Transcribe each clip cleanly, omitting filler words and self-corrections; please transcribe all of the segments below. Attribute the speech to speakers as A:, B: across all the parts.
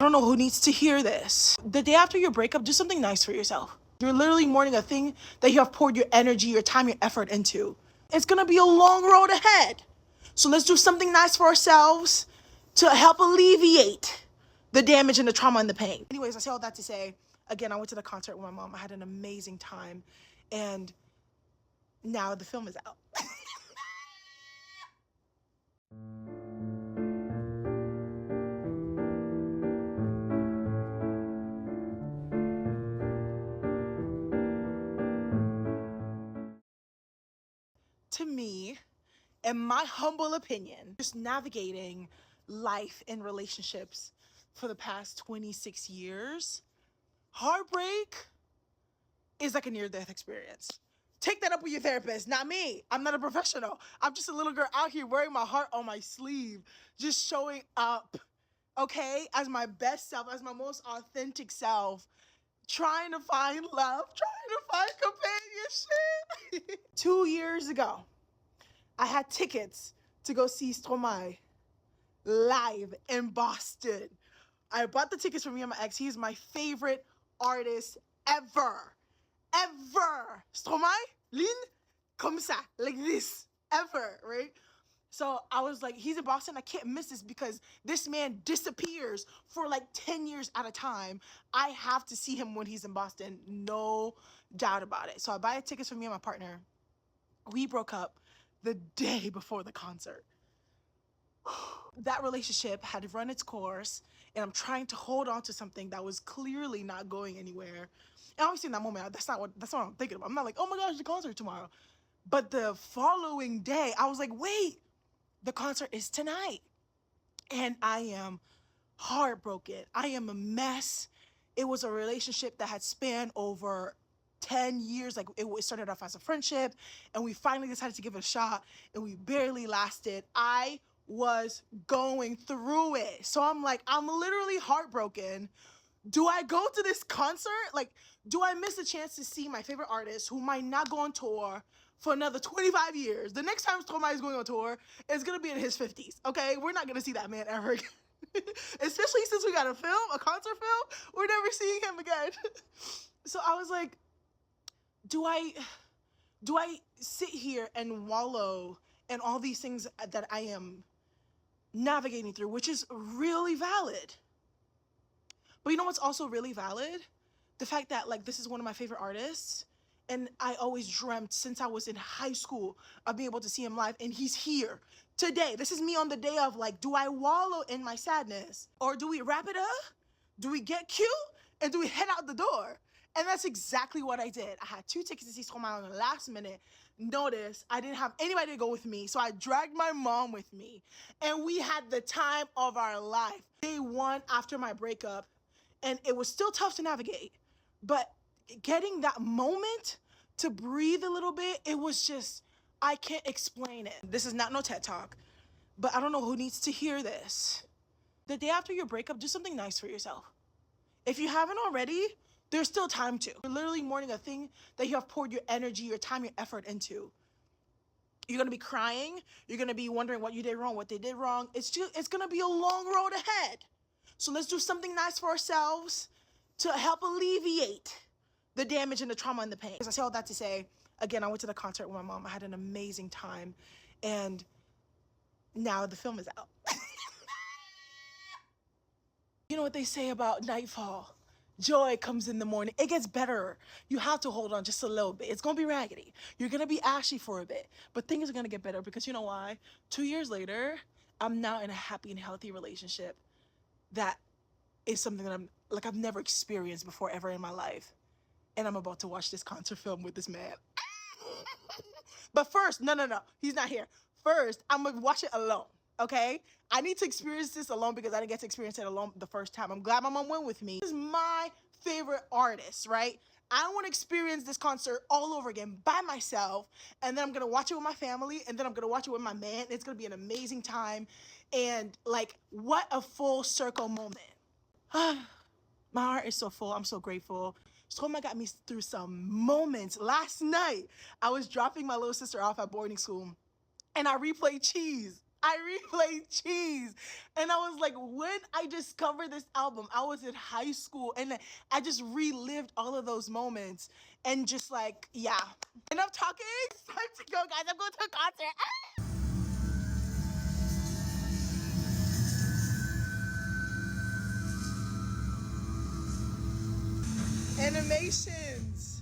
A: don't know who needs to hear this. The day after your breakup, do something nice for yourself. You're literally mourning a thing that you have poured your energy, your time, your effort into. It's gonna be a long road ahead. So let's do something nice for ourselves to help alleviate the damage and the trauma and the pain. Anyways, I say all that to say, again, I went to the concert with my mom. I had an amazing time. And now the film is out. To me, in my humble opinion, just navigating life and relationships for the past 26 years, heartbreak is like a near-death experience. Take that up with your therapist, not me. I'm not a professional. I'm just a little girl out here wearing my heart on my sleeve, just showing up, okay, as my best self, as my most authentic self, trying to find love, trying to find companionship. 2 years ago, I had tickets to go see Stromae live in Boston. I bought the tickets for me and my ex. He is my favorite artist ever. Ever. Stromae, Lynn, comme ça, like this, ever, right? So I was like, he's in Boston, I can't miss this because this man disappears for like 10 years at a time. I have to see him when he's in Boston, no doubt about it. So I buy tickets for me and my partner. We broke up the day before the concert. That relationship had run its course, and I'm trying to hold on to something that was clearly not going anywhere. And obviously in that moment, that's not what I'm thinking about. I'm not like, oh my gosh, the concert tomorrow. But the following day, I was like, wait, the concert is tonight. And I am heartbroken. I am a mess. It was a relationship that had spanned over 10 years. Like it started off as a friendship, and we finally decided to give it a shot, and we barely lasted. I was going through it. So I'm like, I'm literally heartbroken. Do I go to this concert? Like, do I miss a chance to see my favorite artist who might not go on tour for another 25 years? The next time Stromae is going on tour, it's gonna be in his 50s, okay? We're not gonna see that man ever again. Especially since we got a concert film, we're never seeing him again. So I was like, do I sit here and wallow in all these things that I am navigating through, which is really valid? But you know what's also really valid? The fact that like this is one of my favorite artists, and I always dreamt since I was in high school of being able to see him live, and he's here today. This is me on the day of like, do I wallow in my sadness, or do we wrap it up? Do we get cute? And do we head out the door? And that's exactly what I did. I had 2 tickets to see Stromae on the last minute. Notice I didn't have anybody to go with me, so I dragged my mom with me, and we had the time of our life. Day 1 after my breakup, and it was still tough to navigate, but getting that moment to breathe a little bit, it was just, I can't explain it. This is not no TED Talk, but I don't know who needs to hear this. The day after your breakup, do something nice for yourself. If you haven't already, there's still time to. You're literally mourning a thing that you have poured your energy, your time, your effort into. You're gonna be crying. You're gonna be wondering what you did wrong, what they did wrong. It's gonna be a long road ahead. So let's do something nice for ourselves to help alleviate the damage and the trauma and the pain. I say all that to say, again, I went to the concert with my mom. I had an amazing time. And now the film is out. You know what they say about nightfall? Joy comes in the morning. It gets better. You have to hold on just a little bit. It's gonna be raggedy. You're gonna be ashy for a bit, but things are gonna get better because you know why? 2 years later, I'm now in a happy and healthy relationship that is something that I've never experienced before ever in my life. And I'm about to watch this concert film with this man. But first, no, he's not here. First, I'm gonna watch it alone, okay? I need to experience this alone because I didn't get to experience it alone the first time. I'm glad my mom went with me. This is my favorite artist, right? I want to experience this concert all over again by myself, and then I'm gonna watch it with my family, and then I'm gonna watch it with my man. It's gonna be an amazing time, and like, what a full circle moment. My heart is so full. I'm so grateful. Stromae got me through some moments. Last night, I was dropping my little sister off at boarding school, and I replayed Cheese. I replayed Cheese. And I was like, when I discovered this album, I was in high school and I just relived all of those moments and just like, yeah. Enough talking. It's time to go, guys. I'm going to a concert. Animations.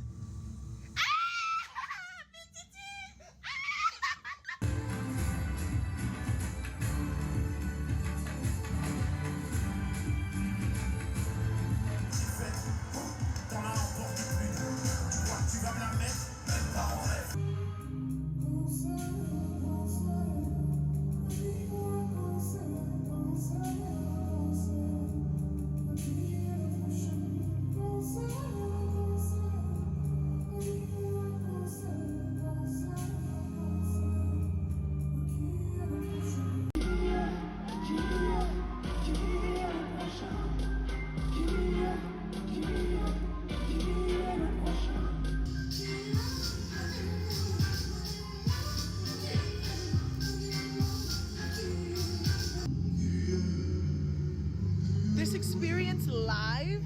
A: This experience live,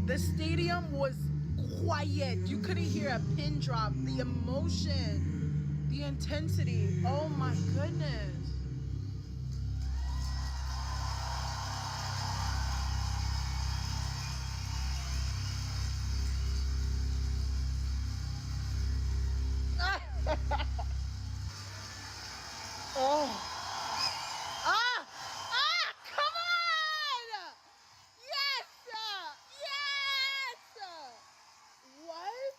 A: the stadium was quiet. You couldn't hear a pin drop. The emotion, the intensity. Oh my goodness. Oh. Come on! Yes! Yes! What?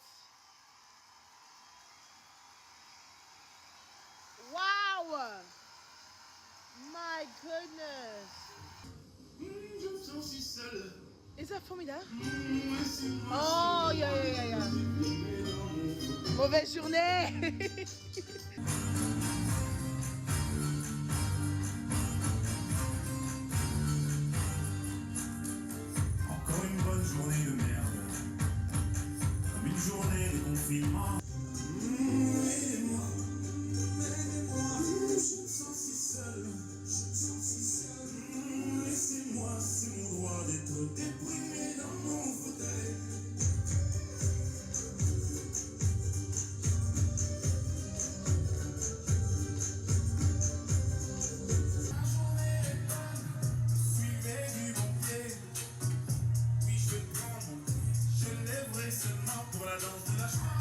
A: Wow! My goodness. Is that formidable? Oh, yeah. Mauvaise journée!
B: Encore une bonne journée de merde, comme une journée de confinement. Aidez-moi, je me sens si seul, laissez-moi, c'est mon droit d'être déprimé dans mon fauteuil. La journée est bonne, suivez du bon pied. Puis je vais prendre mon pied, je lèverai seulement pour la danse de la joie.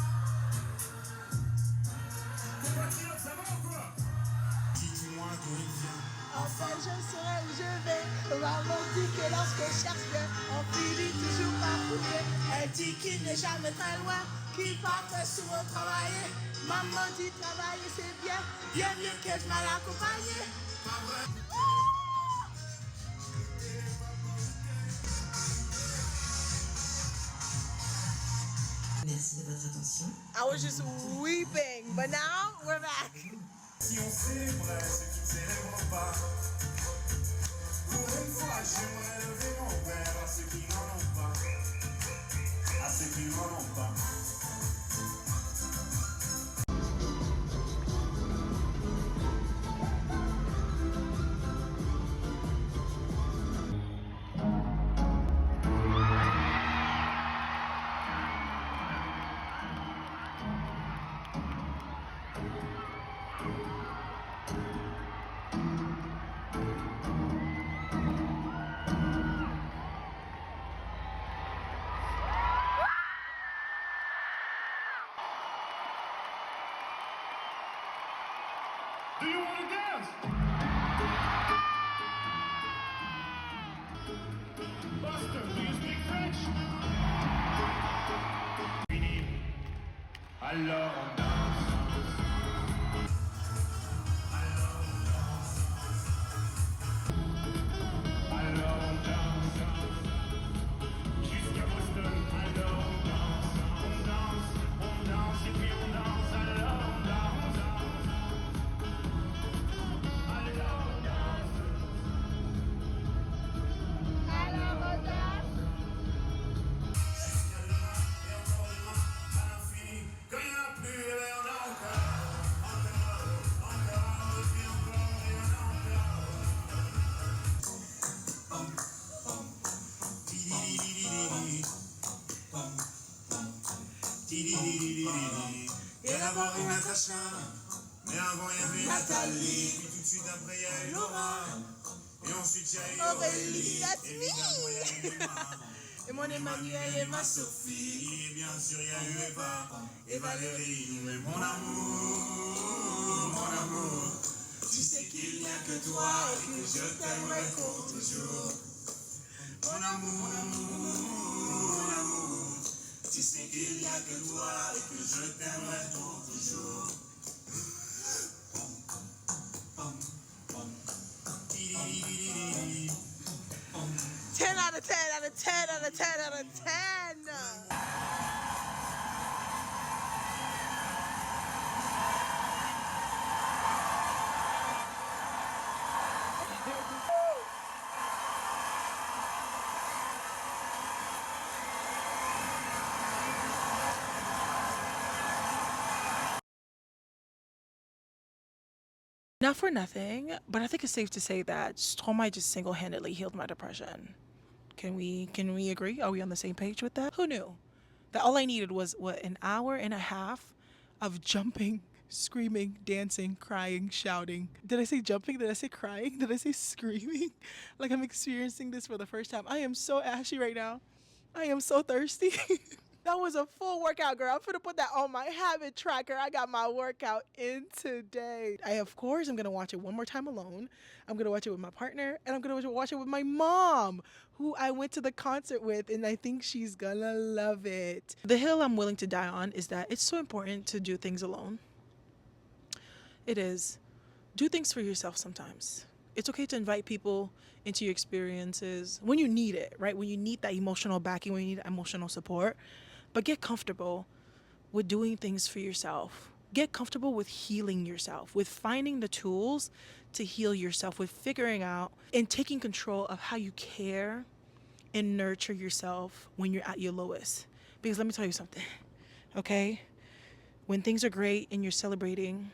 B: Compatriotes, ça va ou quoi? Dites-moi d'où il vient.
A: Enfin, je saurai où je vais. Maman dit que lorsqu'on cherche bien, on finit toujours par trouver. Elle dit qu'il n'est jamais très loin, qu'il part très souvent travailler. Maman dit travailler c'est bien, bien mieux qu'être mal accompagné.
C: Merci de votre attention.
A: I was just weeping, but now we're back.
B: Si on célébrait ce qui ne célèbrent pas. Pour une fois, j'aimerais lever mon verre à ceux qui n'en ont pas. À ceux qui n'en ont pas. Do you want to dance? Buster, do you speak French? Alors on danse. Alors on danse. Alors on danse. Jusqu'à Boston. Alors on danse. On danse et puis on danse. Alors on danse. Jusqu'à demain et encore demain à l'infini. Quand il n'y en a plus, d'abord eu Natacha, mais avant il y avait Nathalie, puis tout de suite après il y a eu Laura, et ensuite il y a eu Aurélie, évidemment il y a eu Emma, et mon Emmanuel et ma Sophie, et bien sûr il y a eu Eva, et Valérie, mais mon amour, tu sais qu'il n'y a que toi et que je t'aimerai pour toujours. Mon amour, tu sais qu'il n'y a que toi et que je t'aimerai pour toujours.
A: 10 out of 10 out of 10 out of 10 out of 10. Not for nothing, but I think it's safe to say that Stromae just single-handedly healed my depression. Can we agree? Are we on the same page with that? Who knew? That all I needed was what, an hour and a half of jumping, screaming, dancing, crying, shouting. Did I say jumping? Did I say crying? Did I say screaming? Like I'm experiencing this for the first time. I am so ashy right now. I am so thirsty. That was a full workout, girl. I'm gonna put that on my habit tracker. I got my workout in today. Of course, I'm gonna watch it one more time alone. I'm gonna watch it with my partner, and I'm gonna watch it with my mom, who I went to the concert with, and I think she's gonna love it. The hill I'm willing to die on is that it's so important to do things alone. It is. Do things for yourself sometimes. It's okay to invite people into your experiences when you need it, right? When you need that emotional backing, when you need emotional support. But get comfortable with doing things for yourself. Get comfortable with healing yourself, with finding the tools to heal yourself, with figuring out and taking control of how you care and nurture yourself when you're at your lowest. Because let me tell you something, okay? When things are great and you're celebrating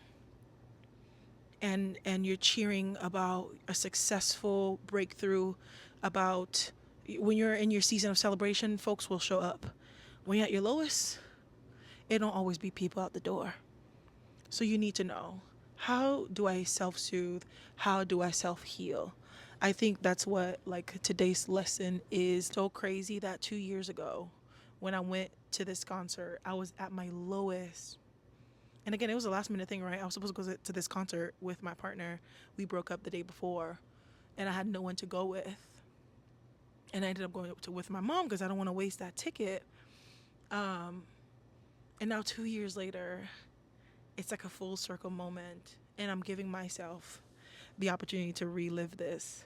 A: and you're cheering about a successful breakthrough, about when you're in your season of celebration, folks will show up. When you're at your lowest, it don't always be people out the door. So you need to know, how do I self-soothe? How do I self-heal? I think that's what like today's lesson is. So crazy that 2 years ago when I went to this concert, I was at my lowest. And again, it was a last minute thing, right? I was supposed to go to this concert with my partner. We broke up the day before and I had no one to go with. And I ended up going with my mom because I don't want to waste that ticket. And now 2 years later, it's like a full circle moment, and I'm giving myself the opportunity to relive this.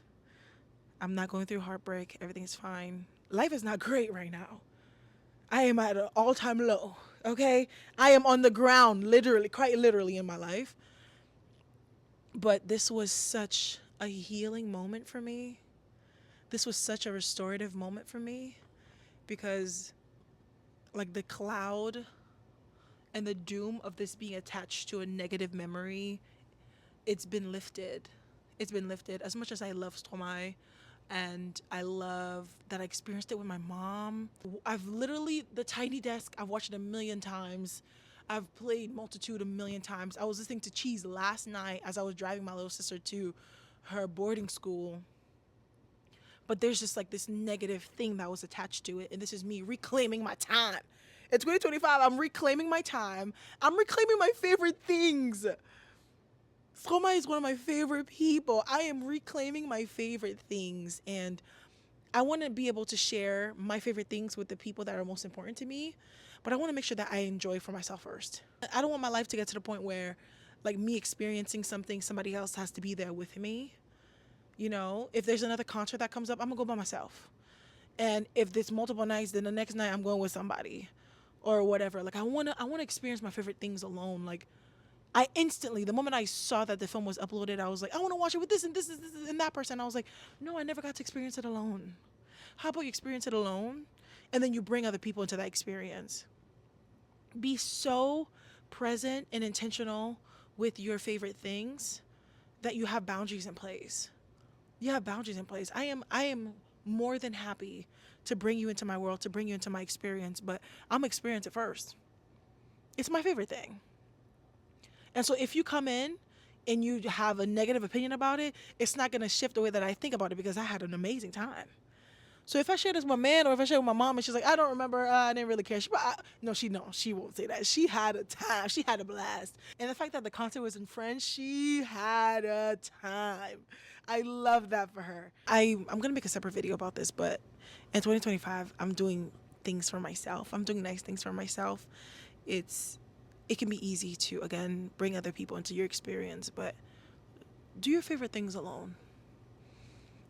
A: I'm not going through heartbreak. Everything's fine. Life is not great right now. I am at an all-time low, okay? I am on the ground, literally, quite literally in my life. But this was such a healing moment for me. This was such a restorative moment for me because like the cloud and the doom of this being attached to a negative memory, it's been lifted. It's been lifted. As much as I love Stromae and I love that I experienced it with my mom, I've literally, the Tiny Desk, I've watched it a million times. I've played Multitude a million times. I was listening to Cheese last night as I was driving my little sister to her boarding school. But there's just like this negative thing that was attached to it. And this is me reclaiming my time. In 2025, I'm reclaiming my time. I'm reclaiming my favorite things. Stromae is one of my favorite people. I am reclaiming my favorite things. And I want to be able to share my favorite things with the people that are most important to me. But I want to make sure that I enjoy for myself first. I don't want my life to get to the point where like me experiencing something, somebody else has to be there with me. You know, if there's another concert that comes up, I'm gonna go by myself. And if there's multiple nights, then the next night I'm going with somebody or whatever. Like I wanna experience my favorite things alone. Like I instantly, the moment I saw that the film was uploaded, I was like, I wanna watch it with this and this and that person. I was like, no, I never got to experience it alone. How about you experience it alone and then you bring other people into that experience? Be so present and intentional with your favorite things that you have boundaries in place. You have boundaries in place. I am more than happy to bring you into my world, to bring you into my experience, but I'm experience it first. It's my favorite thing. And so if you come in and you have a negative opinion about it, it's not going to shift the way that I think about it because I had an amazing time. So if I share this with my man or if I share with my mom and she's like, I don't remember, I didn't really care. No, she won't say that. She had a time. She had a blast. And the fact that the concert was in French, she had a time. I love that for her. I'm going to make a separate video about this, but in 2025, I'm doing things for myself. I'm doing nice things for myself. It can be easy to, again, bring other people into your experience, but do your favorite things alone.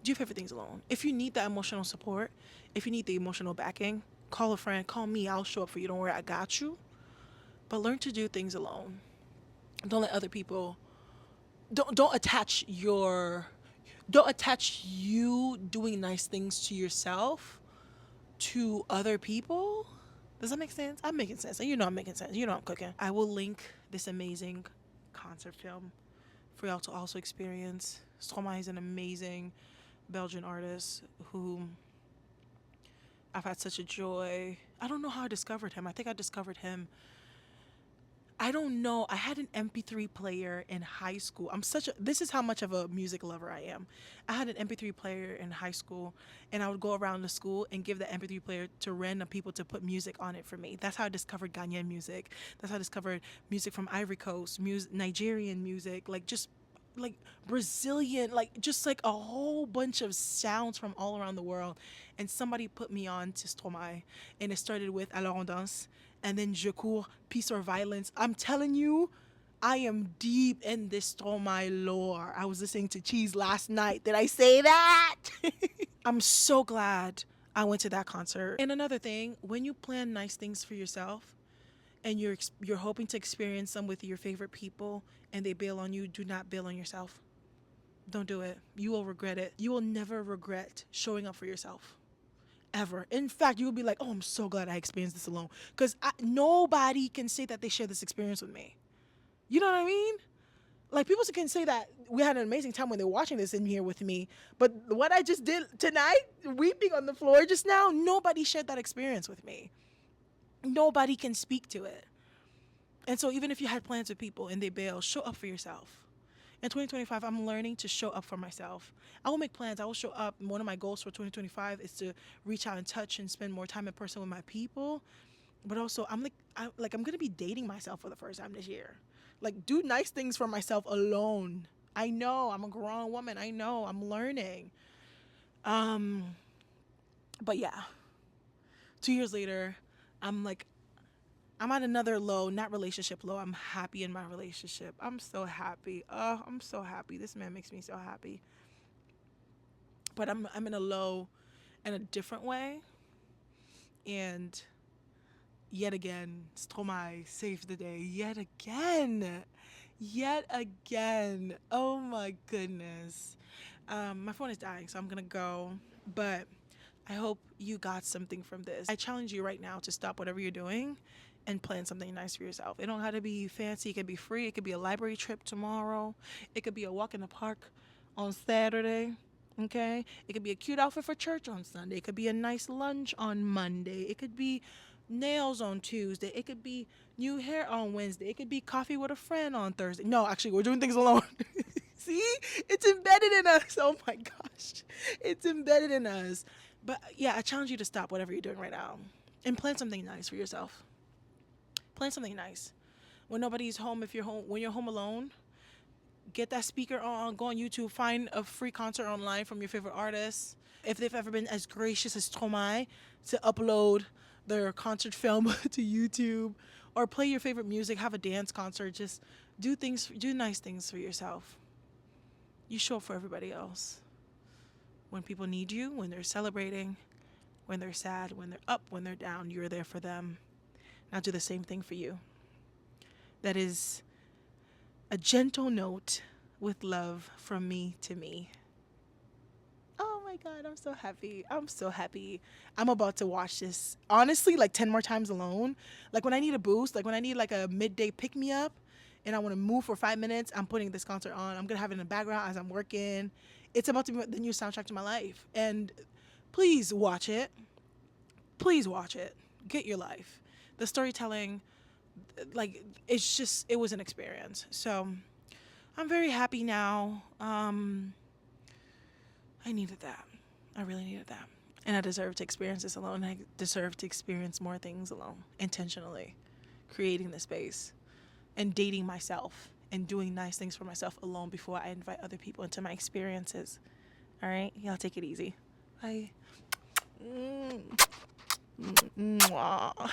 A: Do your favorite things alone. If you need that emotional support, if you need the emotional backing, call a friend, call me, I'll show up for you. Don't worry, I got you. But learn to do things alone. Don't let other people don't attach you doing nice things to yourself to other people. Does that make sense? I'm making sense. You know I'm making sense. You know I'm cooking. I will link this amazing concert film for y'all to also experience. Stromae is an amazing Belgian artist who I've had such a joy. I don't know how I discovered him. I think I discovered him. I don't know. I had an MP3 player in high school. This is how much of a music lover I am. I had an MP3 player in high school, and I would go around the school and give the MP3 player to random people to put music on it for me. That's how I discovered Ghanaian music. That's how I discovered music from Ivory Coast, Nigerian music, like Brazilian, just like a whole bunch of sounds from all around the world. And somebody put me on to Stromae, and it started with Alors on danse, and then Je cours, Peace or Violence. I'm telling you, I am deep in this Stromae lore. I was listening to Cheese last night. Did I say that? I'm so glad I went to that concert. And another thing, when you plan nice things for yourself, and you're hoping to experience them with your favorite people and they bail on you, do not bail on yourself. Don't do it. You will regret it. You will never regret showing up for yourself. Ever. In fact, you will be like, oh, I'm so glad I experienced this alone. Because nobody can say that they share this experience with me. You know what I mean? Like, people can say that we had an amazing time when they're watching this in here with me. But what I just did tonight, weeping on the floor just now, nobody shared that experience with me. Nobody can speak to it. And so even if you had plans with people and they bail, show up for yourself. In 2025, I'm learning to show up for myself. I will make plans. I will show up. One of my goals for 2025 is to reach out and touch and spend more time in person with my people. But also, I'm going to be dating myself for the first time this year. Like, do nice things for myself alone. I know I'm a grown woman. I know I'm learning. But yeah, 2 years later, I'm at another low, not relationship low. I'm happy in my relationship. I'm so happy. I'm so happy. This man makes me so happy. But I'm in a low in a different way. And yet again, Stromae saves the day. Yet again. Oh my goodness. My phone is dying, so I'm going to go. But I hope you got something from this. I challenge you right now to stop whatever you're doing and plan something nice for yourself. It don't have to be fancy. It could be free. It could be a library trip tomorrow. It could be a walk in the park on Saturday. Okay? It could be a cute outfit for church on Sunday. It could be a nice lunch on Monday. It could be nails on Tuesday. It could be new hair on Wednesday. It could be coffee with a friend on Thursday. No, actually, we're doing things alone. See? It's embedded in us. Oh my gosh. It's embedded in us. But yeah, I challenge you to stop whatever you're doing right now and plan something nice for yourself. Plan something nice. When nobody's home, when you're home alone, get that speaker on, go on YouTube, find a free concert online from your favorite artist. If they've ever been as gracious as Stromae to upload their concert film to YouTube, or play your favorite music, have a dance concert, just do nice things for yourself. You show up for everybody else. When people need you, when they're celebrating, when they're sad, when they're up, when they're down, you're there for them. Now do the same thing for you. That is a gentle note with love from me to me. Oh my God, I'm so happy. I'm so happy. I'm about to watch this, honestly, 10 more times alone. When I need a boost, when I need a midday pick-me-up and I want to move for 5 minutes, I'm putting this concert on. I'm going to have it in the background as I'm working. It's about to be the new soundtrack to my life. And please watch it. Please watch it. Get your life. The storytelling, like, it was an experience. So I'm very happy now. I needed that. I really needed that. And I deserve to experience this alone. I deserve to experience more things alone, intentionally, creating the space and dating myself and doing nice things for myself alone before I invite other people into my experiences. All right? Y'all take it easy. Bye. Mwah.